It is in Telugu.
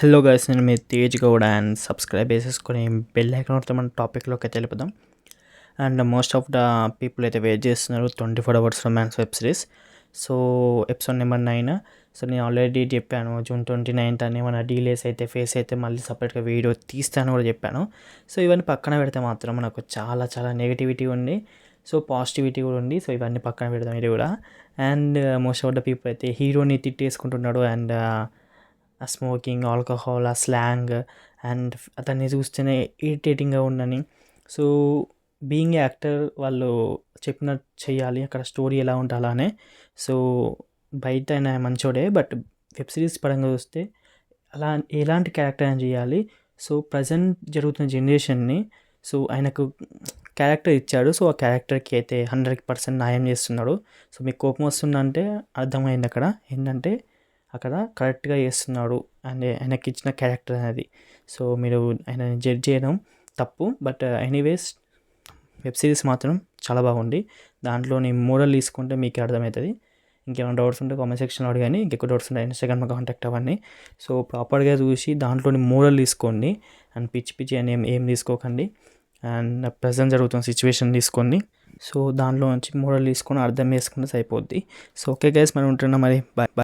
హలో గైస్, నేను మీ తేజ్ గౌడ్ అండ్ సబ్స్క్రైబ్ చేసేసుకొని బెల్ ఐకాన్ కొడితే మన టాపిక్లోకి అయితే వెళ్ళిపోదాం. And most of the people అయితే వెయిట్ చేస్తున్నారు 24 hours romance web series. So episode number 9. So నేను ఆల్రెడీ చెప్పాను జూన్ 29th అని మన డీలేస్ అయితే ఫేస్ అయితే మళ్ళీ సపరేట్గా వీడియో తీస్తాను కూడా చెప్పాను. సో ఇవన్నీ పక్కన పెడితే మాత్రం మనకు చాలా చాలా నెగిటివిటీ ఉంది, సో పాజిటివిటీ కూడా ఉంది. సో ఇవన్నీ పక్కన పెడదాం ఇది కూడా. And most of the people అయితే హీరోని తిట్టేసుకుంటున్నాడు. అండ్ ఆ స్మోకింగ్, ఆల్కహాల్, ఆ స్లాంగ్ అండ్ అతన్ని చూస్తేనే ఇరిటేటింగ్గా ఉండని. సో బీయింగ్ యాక్టర్ వాళ్ళు చెప్పినట్టు చేయాలి, అక్కడ స్టోరీ ఎలా ఉంటే అలానే. సో బయట ఆయన మంచోడే, బట్ వెబ్ సిరీస్ పరంగా చూస్తే అలా ఎలాంటి క్యారెక్టర్ అయినా చేయాలి. సో ప్రజెంట్ జరుగుతున్న జనరేషన్ని సో ఆయనకు క్యారెక్టర్ ఇచ్చాడు. సో ఆ క్యారెక్టర్కి అయితే 100% న్యాయం చేస్తున్నాడు. సో మీకు కోపం వస్తుందంటే అర్థమైంది అక్కడ ఏంటంటే అక్కడ కరెక్ట్గా చేస్తున్నాడు అండ్ ఆయనకి ఇచ్చిన క్యారెక్టర్ అనేది. సో మీరు ఆయన జడ్జ్ చేయడం తప్పు, బట్ ఎనీవేస్ వెబ్ సిరీస్ మాత్రం చాలా బాగుంది. దాంట్లోని మోరల్ తీసుకుంటే మీకు అర్థమవుతుంది. ఇంకేమైనా డౌట్స్ ఉంటే కామెంట్ సెక్షన్లో అడగండి. ఇంకెక్కువ డౌట్స్ ఉంటే ఇన్స్టాగ్రామ్లో కాంటాక్ట్ అవ్వండి. సో ప్రాపర్గా చూసి దాంట్లోని మోరల్ తీసుకోండి అండ్ పిచ్చి పిచ్చి అని ఏం తీసుకోకండి. అండ్ ప్రజెంట్ జరుగుతున్న సిచ్యువేషన్ తీసుకోండి. సో దాంట్లో నుంచి మోరల్ తీసుకొని అర్థం చేసుకుంటే సరిపోద్ది. సో ఓకే గైస్, మనం ఉంటున్నాం మరి. Bye bye.